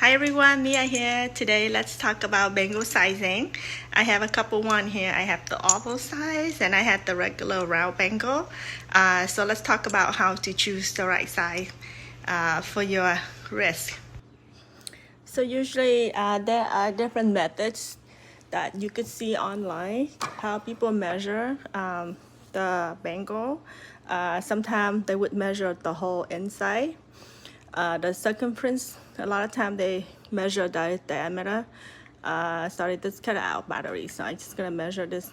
Hi everyone, Mia here. Today let's talk about bangle sizing. I have a couple one here. I have the oval size and I have the regular round bangle. So let's talk about how to choose the right size for your wrist. So usually there are different methods that you could see online, how people measure the bangle. Sometimes they would measure the whole inside. The circumference, a lot of time they measure the diameter. Sorry, this cut out battery, so I'm just gonna measure this.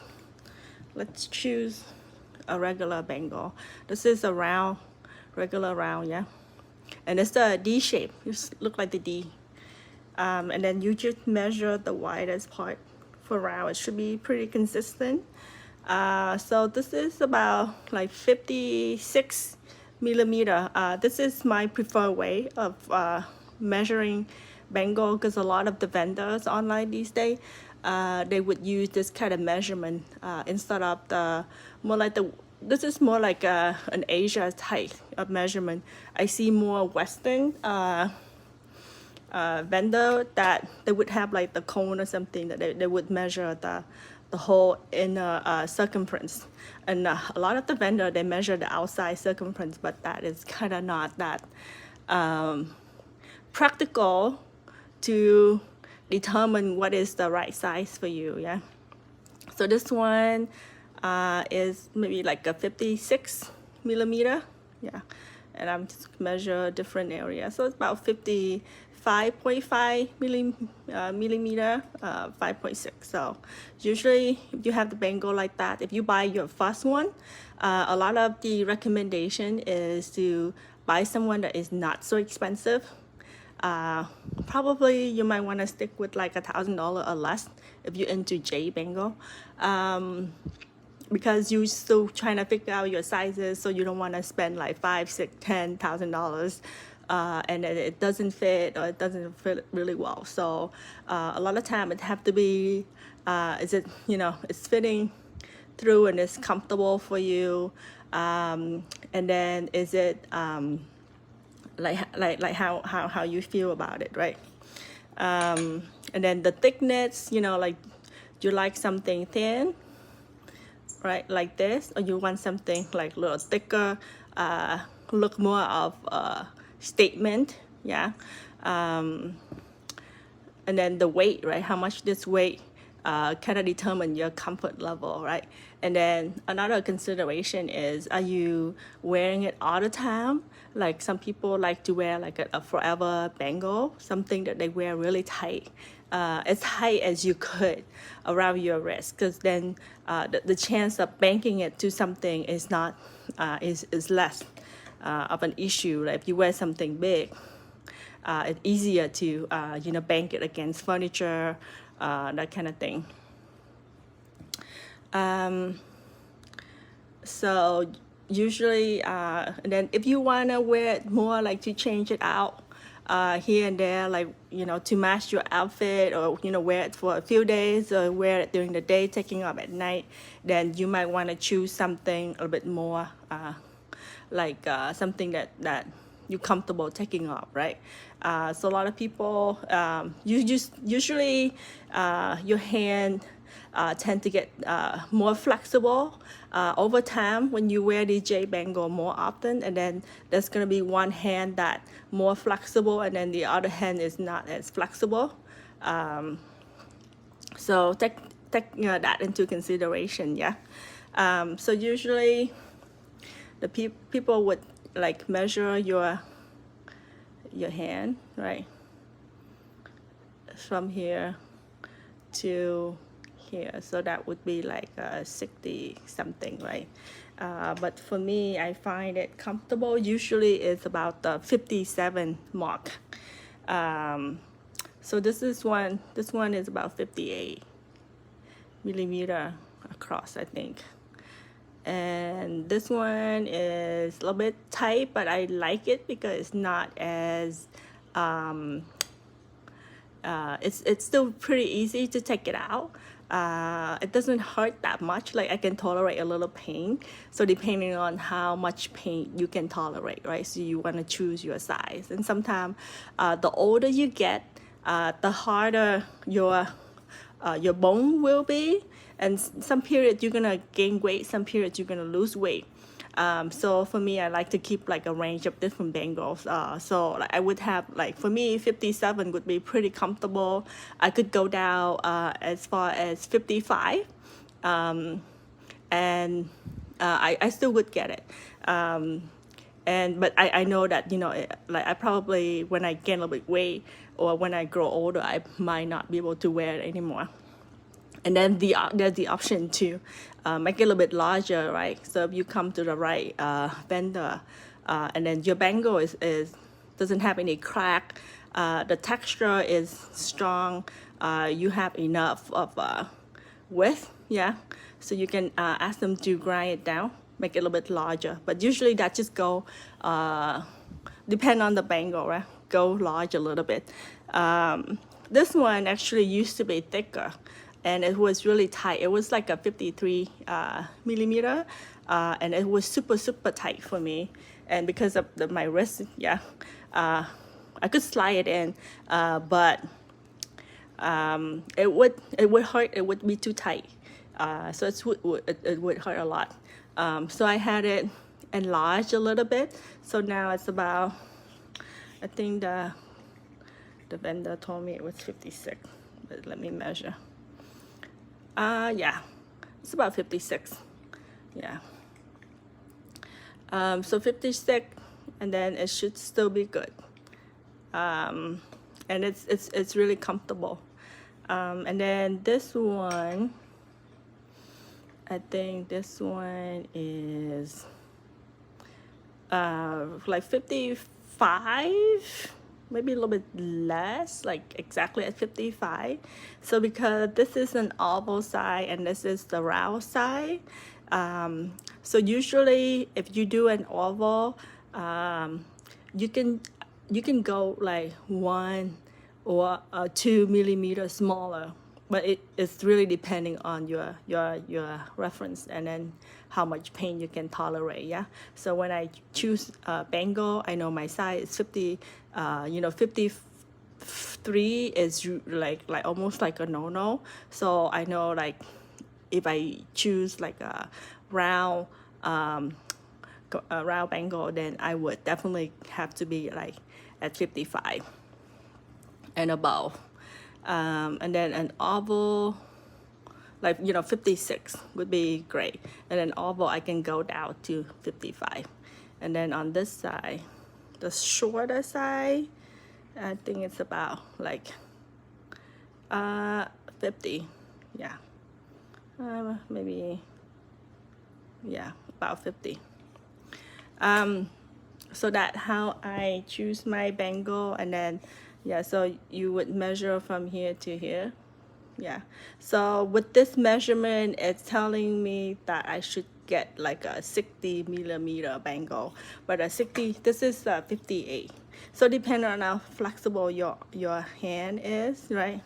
Let's choose a regular bangle. This is a round, regular round, yeah. And it's the D shape, just look like the D. And then you just measure the widest part for round. It should be pretty consistent. So this is about like 56 millimeter. This is my preferred way of measuring bangle because a lot of the vendors online these days, they would use this kind of measurement instead of the more like the this is more like an Asia type of measurement. I see more Western vendor that they would have like the cone or something that they would measure the whole inner circumference. And a lot of the vendor, they measure the outside circumference, but that is kind of not that practical to determine what is the right size for you, yeah? So this one is maybe like a 56 millimeter, yeah. And I'm just measure different areas. So it's about 55.5 millimeter, 5.6. So usually if you have the bangle like that, if you buy your first one, a lot of the recommendation is to buy someone that is not so expensive. Probably you might want to stick with like $1,000 or less if you're into Jade Bangle. Because you're still trying to figure out your sizes, so you don't want to spend like $5,000, $6,000, $10,000 and it doesn't fit or it doesn't fit really well. So a lot of time it have to be is it, you know, it's fitting through and it's comfortable for you, and then is it like how you feel about it, right? And then the thickness, you know, like do you like something thin, right, like this, or you want something like a little thicker, look more of a statement, yeah. And then the weight, right, how much this weight kind of determine your comfort level, right? And then another consideration is, are you wearing it all the time? Like some people like to wear like a forever bangle, something that they wear really tight, as tight as you could around your wrist, because then the chance of banking it to something is not is less of an issue. Like if you wear something big, it's easier to you know, bank it against furniture, that kind of thing. So usually, and then if you want to wear it more, like to change it out here and there, like, you know, to match your outfit, or, you know, wear it for a few days or wear it during the day, taking off at night, then you might want to choose something a little bit more like something that you're comfortable taking off, right? So a lot of people, you just usually your hand tend to get more flexible over time when you wear the Jade Bangle more often, and then there's gonna be one hand that more flexible, and then the other hand is not as flexible. So take you know, that into consideration, yeah. So usually the people would like measure your hand, right, from here to here, so that would be like 60 something, right? But for me, I find it comfortable. Usually it's about the 57 mark. So this one is about 58 millimeter across, I think. And this one is a little bit tight, but I like it because it's not as it's still pretty easy to take it out. It doesn't hurt that much. Like I can tolerate a little pain. So depending on how much pain you can tolerate, right? So you want to choose your size. And sometimes the older you get, the harder your bone will be. And some periods you're gonna gain weight, some periods you're gonna lose weight. So for me, I like to keep like a range of different bangles. So like I would have like, for me, 57 would be pretty comfortable. I could go down as far as 55, and I still would get it. But I know that, you know, like I probably, when I gain a little bit weight or when I grow older, I might not be able to wear it anymore. And then there's the option to make it a little bit larger, right? So if you come to the right vendor, and then your bangle is doesn't have any crack, the texture is strong, you have enough of width, yeah. So you can ask them to grind it down, make it a little bit larger. But usually that just go depend on the bangle, right? Go large a little bit. This one actually used to be thicker, and it was really tight. It was like a 53 millimeter, and it was super tight for me. And because of my wrist, yeah, I could slide it in, but it would hurt. It would be too tight, so it would hurt a lot. So I had it enlarged a little bit. So now it's about, I think the vendor told me it was 56, but let me measure. Yeah, it's about 56. Yeah. So 56, and then it should still be good. And it's really comfortable. And then this one, I think this one is like 55, maybe a little bit less, like exactly at 55. So because this is an oval side and this is the round side, so usually if you do an oval, you can go like 1 or 2 millimeters smaller, but it's really depending on your reference and then how much pain you can tolerate. Yeah. So when I choose bangle, I know my size is 50. 53 is like almost like a no. So I know, like, if I choose like a round bangle, then I would definitely have to be like at 55 and above. And then an oval, like, 56 would be great. And then oval, I can go down to 55. And then on this side, the shorter side, I think it's about like 50. Yeah. Maybe, yeah, about 50. So that how I choose my bangle. And then, yeah, so you would measure from here to here. Yeah. So with this measurement, it's telling me that I should get like a 60 millimeter bangle, but a 60, this is 58. So depending on how flexible your hand is, right?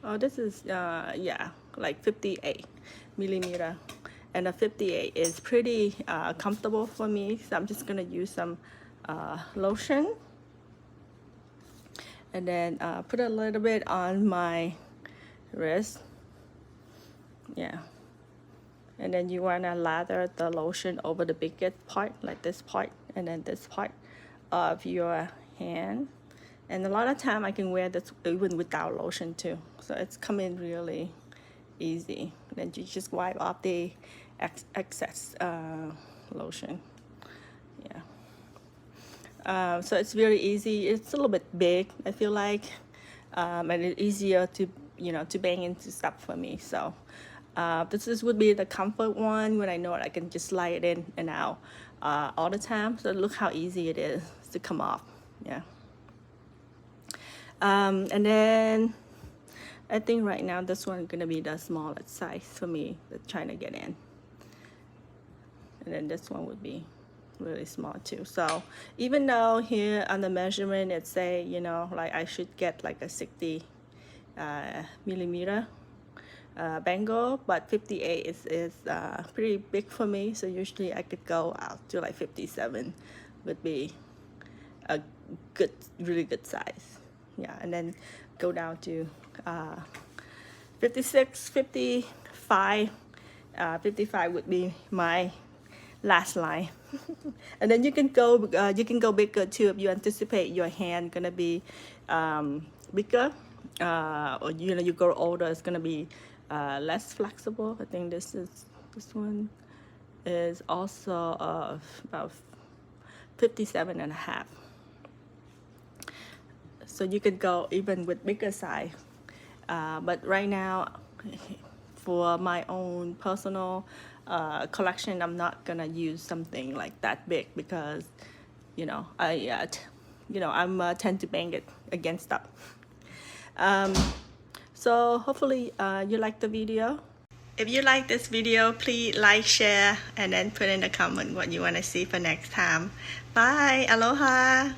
Oh, this is yeah, like 58 millimeter, and a 58 is pretty comfortable for me. So I'm just gonna use some lotion, and then put a little bit on my wrist. Yeah. And then you want to lather the lotion over the biggest part, like this part, and then this part of your hand. And a lot of time I can wear this even without lotion too. So it's coming really easy. Then you just wipe off the excess lotion. Yeah. So it's very easy. It's a little bit big, I feel like, and it's easier to to bang into stuff for me. So this would be the comfort one, when I know I can just slide it in and out all the time. So look how easy it is to come off. Yeah. And then I think right now this one is gonna be the smallest size for me, that's trying to get in. And then this one would be really small too. So even though here on the measurement it say, like I should get like a 60 millimeter bangle, but 58 is pretty big for me. So usually I could go out to like 57 would be a good, really good size. Yeah, and then go down to 56, 55. 55 would be my last line. And then you can go bigger too if you anticipate your hand gonna be bigger, or you grow older, it's gonna be less flexible. I think this one is also about 57 and a half. So you could go even with bigger size, but right now for my own personal collection, I'm not gonna use something like that big because I tend to bang it against stuff. So hopefully you like the video. If you like this video, please like, share, and then put in the comment what you want to see for next time. Bye. Aloha.